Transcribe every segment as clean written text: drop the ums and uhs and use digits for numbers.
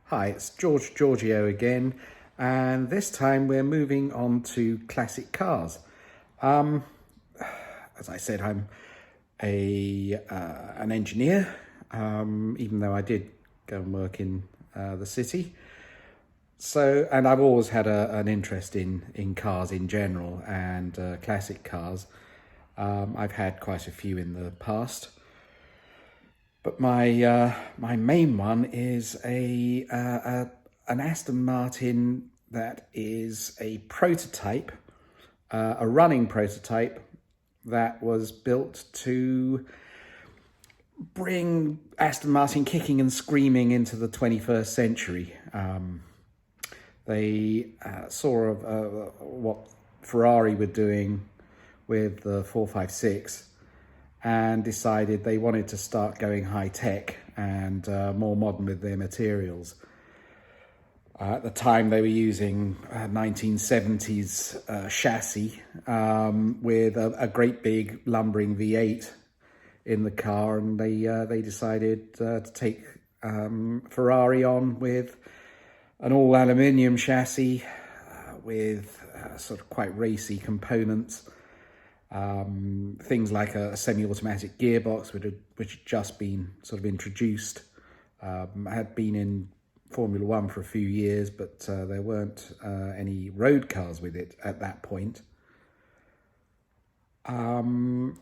Hi, it's George Giorgio again, and this time we're moving on to classic cars. As I said, I'm an engineer, even though I did go and work in the city. And I've always had an interest in cars in general and classic cars. I've had quite a few in the past. But my main one is an Aston Martin that is a prototype, a running prototype that was built to bring Aston Martin kicking and screaming into the 21st century. They saw what Ferrari were doing with the 456. And decided they wanted to start going high tech and more modern with their materials. At the time, they were using 1970s chassis with a great big lumbering V8 in the car, and they decided to take Ferrari on with an all aluminium chassis with sort of quite racy components. Things like a semi-automatic gearbox, which had just been sort of introduced, had been in Formula One for a few years, but there weren't any road cars with it at that point. And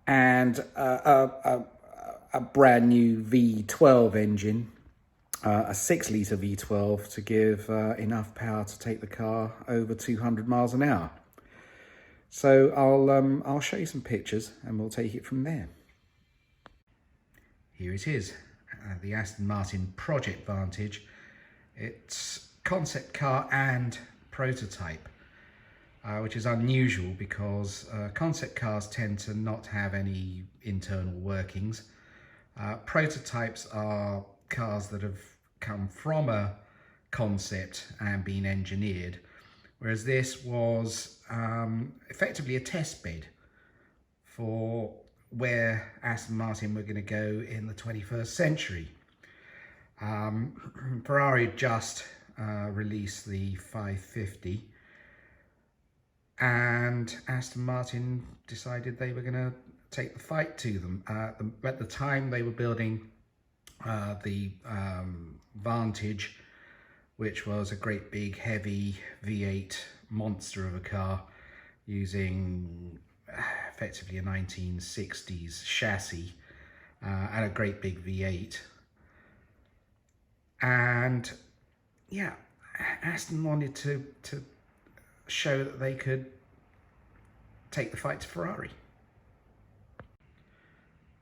a brand new V12 engine, a 6-litre V12 to give enough power to take the car over 200 miles an hour. So I'll show you some pictures and we'll take it from there. Here it is, the Aston Martin Project Vantage. It's concept car and prototype, which is unusual because concept cars tend to not have any internal workings. Prototypes are cars that have come from a concept and been engineered, whereas this was effectively a test bed for where Aston Martin were going to go in the 21st century. Ferrari had just released the 550, and Aston Martin decided they were going to take the fight to them. At the time, they were building the Vantage, which was a great big heavy V8 monster of a car using effectively a 1960s chassis and a great big V8. And yeah, Aston wanted to show that they could take the fight to Ferrari.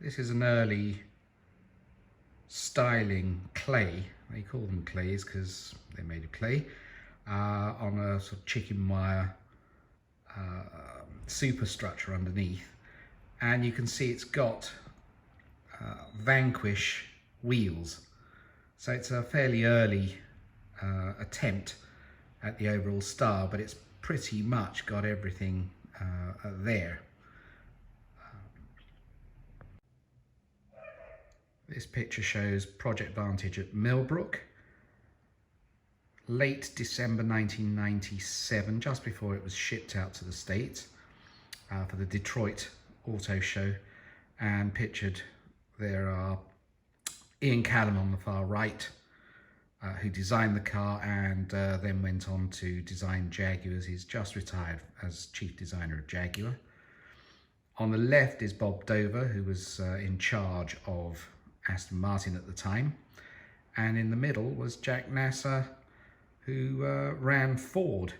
This is an early styling clay. They call them clays because they're made of clay, on a sort of chicken wire superstructure underneath, and you can see it's got Vanquish wheels. So it's a fairly early attempt at the overall style, but it's pretty much got everything there. This picture shows Project Vantage at Millbrook, late December 1997, just before it was shipped out to the States for the Detroit Auto Show. And pictured there are Ian Callum on the far right, who designed the car and then went on to design Jaguars. He's just retired as chief designer of Jaguar. On the left is Bob Dover, who was in charge of Aston Martin at the time, and in the middle was Jack Nasser, who ran Ford,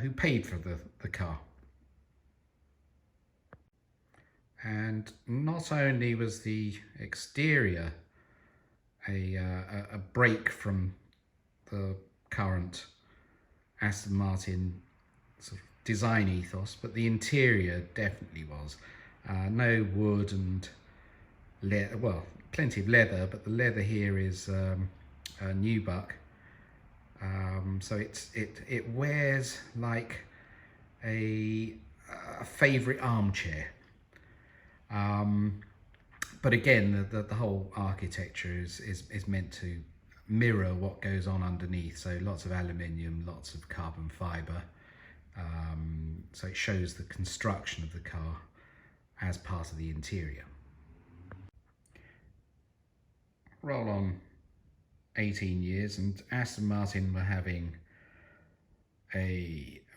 who paid for the car. And not only was the exterior a break from the current Aston Martin sort of design ethos, but the interior definitely was. No wood and leather, well, plenty of leather, but the leather here is nubuck. So it wears like a favourite armchair. But again, the whole architecture is meant to mirror what goes on underneath. So lots of aluminium, lots of carbon fibre. So it shows the construction of the car as part of the interior. Roll on 18 years and Aston Martin were having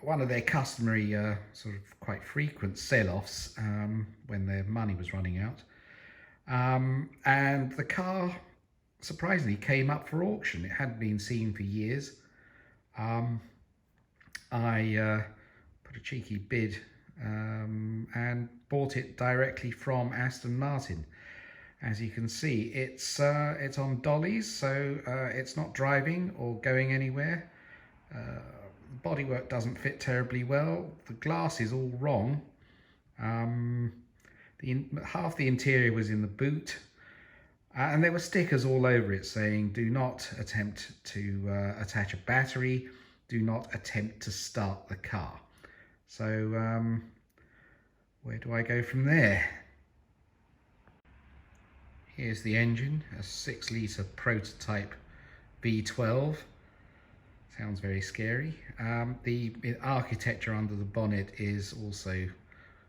one of their customary sort of quite frequent sell-offs when their money was running out, and the car surprisingly came up for auction. It hadn't been seen for years. I put a cheeky bid and bought it directly from Aston Martin. As you can see, it's on dollies, so it's not driving or going anywhere. The bodywork doesn't fit terribly well. The glass is all wrong. Half the interior was in the boot, and there were stickers all over it saying, "Do not attempt to attach a battery. Do not attempt to start the car." So where do I go from there? Here's the engine, a 6-litre prototype V12. Sounds very scary. The architecture under the bonnet is also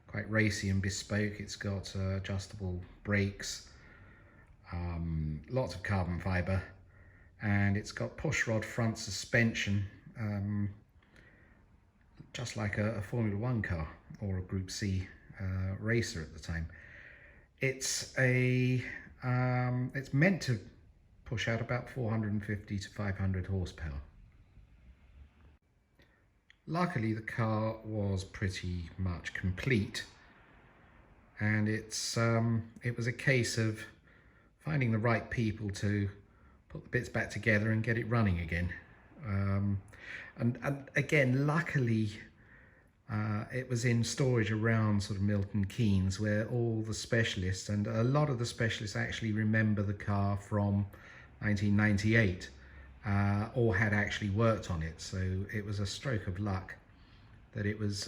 quite racy and bespoke. It's got adjustable brakes, lots of carbon fibre, and it's got pushrod front suspension, just like a Formula 1 car or a Group C racer at the time. It's meant to push out about 450 to 500 horsepower. Luckily, the car was pretty much complete, and it was a case of finding the right people to put the bits back together and get it running again. And again, luckily, it was in storage around sort of Milton Keynes, where all the specialists, and a lot of the specialists actually remember the car from 1998, or had actually worked on it. So it was a stroke of luck that it was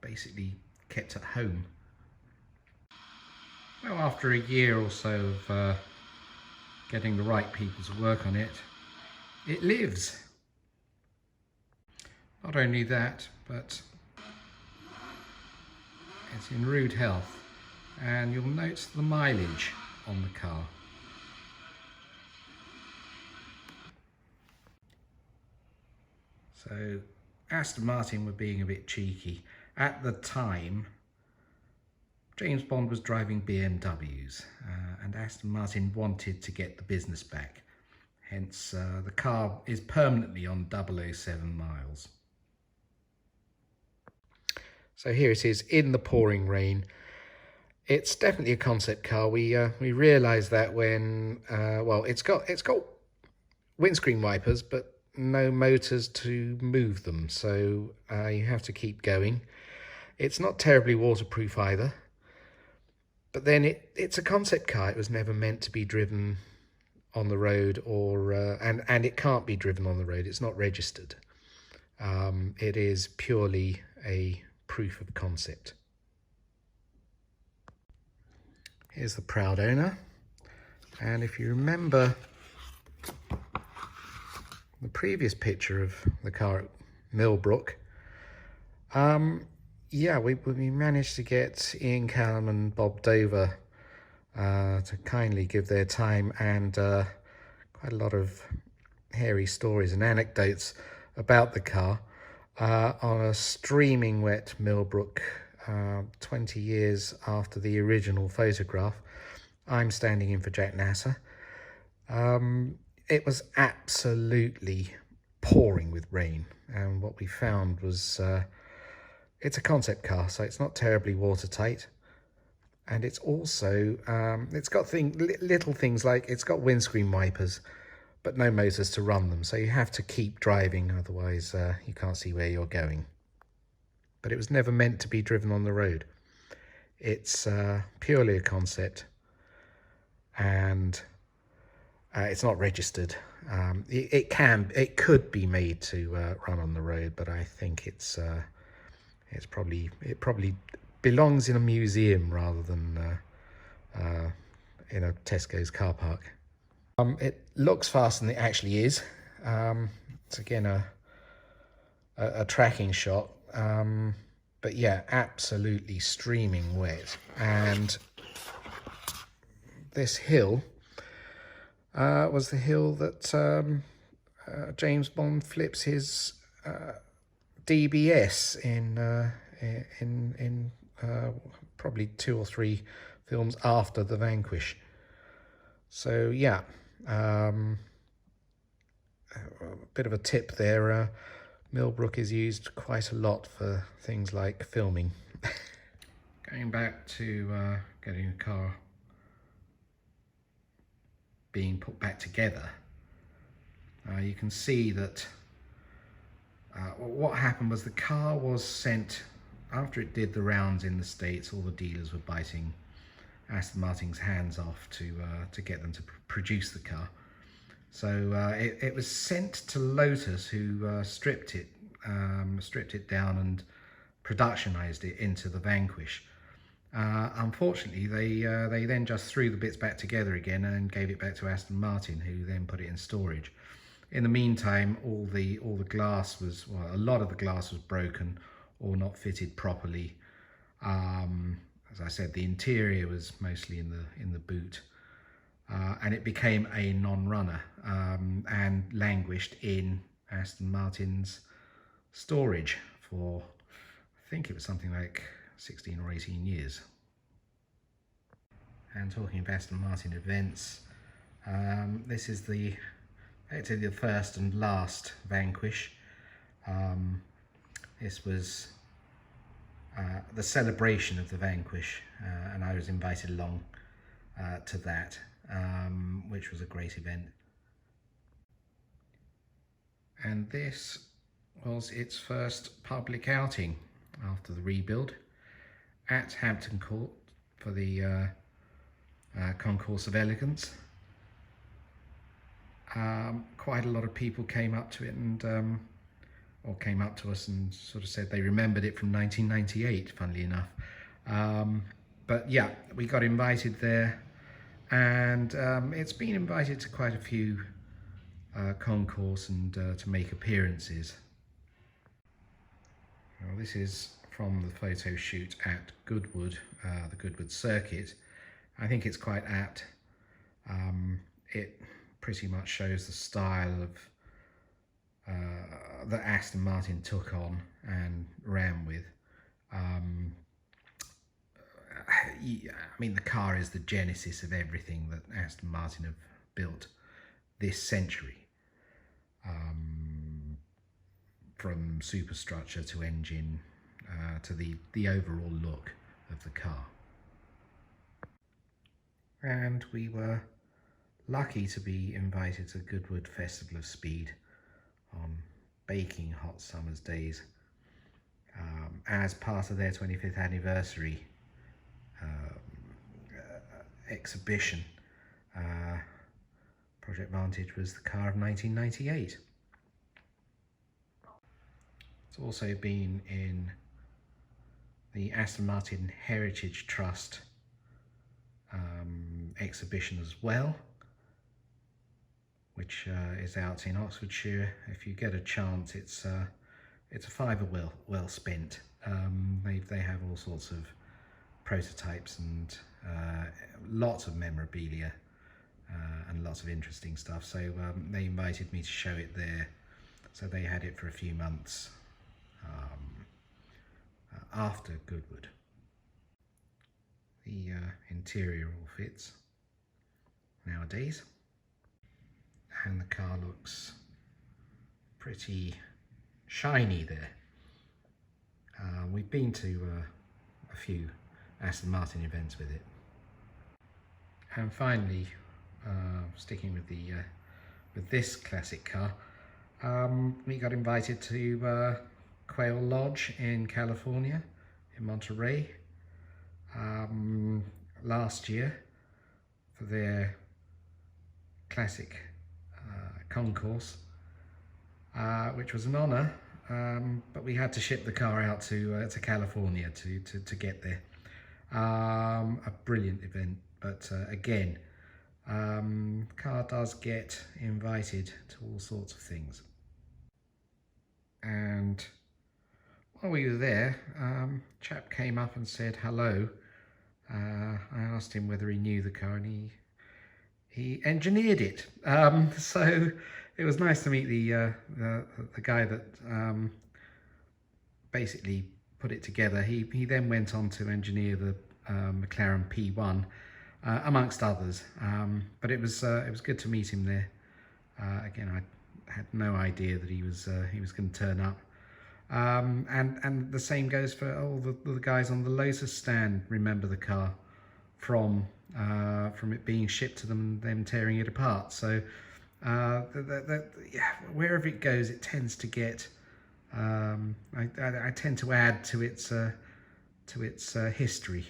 basically kept at home. Well, after a year or so of getting the right people to work on it, it lives. Not only that, but it's in rude health, and you'll notice the mileage on the car. So Aston Martin were being a bit cheeky. At the time, James Bond was driving BMWs, and Aston Martin wanted to get the business back. Hence, the car is permanently on 007 miles. So here it is in the pouring rain. It's definitely a concept car. We realised that when well, it's got windscreen wipers, but no motors to move them, so you have to keep going. It's not terribly waterproof either, but then it's a concept car. It was never meant to be driven on the road, or and it can't be driven on the road. It's not registered. It is purely a proof of concept. Here's the proud owner, and if you remember the previous picture of the car at Millbrook, yeah, we managed to get Ian Callum and Bob Dover to kindly give their time and quite a lot of hairy stories and anecdotes about the car on a streaming wet Millbrook 20 years after the original photograph. I'm standing in for Jack Nasser. It was absolutely pouring with rain, and what we found was it's a concept car, so it's not terribly watertight, and it's also it's got little things like it's got windscreen wipers but no motors to run them, so you have to keep driving, otherwise you can't see where you're going. But it was never meant to be driven on the road. It's purely a concept, and it's not registered. It could be made to run on the road, but I think it probably belongs in a museum rather than in a Tesco's car park. It looks faster than it actually is. It's again a tracking shot, but yeah, absolutely streaming wet. And this hill was the hill that James Bond flips his DBS in probably 2 or 3 films after The Vanquish. So yeah, a bit of a tip there. Millbrook is used quite a lot for things like filming. Going back to getting a car being put back together, you can see that what happened was the car was sent, after it did the rounds in the States, all the dealers were biting Aston Martin's hands off to get them to produce the car. So it was sent to Lotus, who stripped it down and productionized it into the Vanquish. Unfortunately, they then just threw the bits back together again and gave it back to Aston Martin, who then put it in storage. In the meantime, all the glass was, well, a lot of the glass was broken or not fitted properly. As I said, the interior was mostly in the boot, and it became a non-runner and languished in Aston Martin's storage for, I think it was something like 16 or 18 years. And talking of Aston Martin events, this is actually the first and last Vanquish. This was the celebration of the Vanquish, and I was invited along to that, which was a great event. And this was its first public outing after the rebuild at Hampton Court for the Concourse of Elegance. Quite a lot of people came up to it and or came up to us and sort of said they remembered it from 1998, funnily enough. But yeah, we got invited there, and it's been invited to quite a few concourse and to make appearances. Well, this is from the photo shoot at Goodwood, the Goodwood circuit. I think it's quite apt. It pretty much shows the style of that Aston Martin took on and ran with. I mean, the car is the genesis of everything that Aston Martin have built this century, from superstructure to engine to the overall look of the car. And we were lucky to be invited to Goodwood Festival of Speed on baking hot summer's days as part of their 25th anniversary exhibition. Project Vantage was the car of 1998. It's also been in the Aston Martin Heritage Trust exhibition as well, which is out in Oxfordshire. If you get a chance, it's a fiver well spent. They have all sorts of prototypes and lots of memorabilia and lots of interesting stuff. So they invited me to show it there. So they had it for a few months after Goodwood. The interior all fits nowadays, and the car looks pretty shiny there. We've been to a few Aston Martin events with it. And finally, sticking with this classic car, we got invited to Quail Lodge in California, in Monterey, last year for their classic concourse, which was an honour, but we had to ship the car out to California to get there. A brilliant event, but again, Car does get invited to all sorts of things. And while we were there, chap came up and said hello. I asked him whether he knew the car, and he engineered it. So it was nice to meet the guy that basically put it together. He then went on to engineer the McLaren P1, amongst others. But it was good to meet him there. Again, I had no idea that he was going to turn up. And the same goes for all the guys on the Lotus stand. Remember the car from it being shipped to them, them tearing it apart. So yeah, wherever it goes, it tends to get. I tend to add to its history.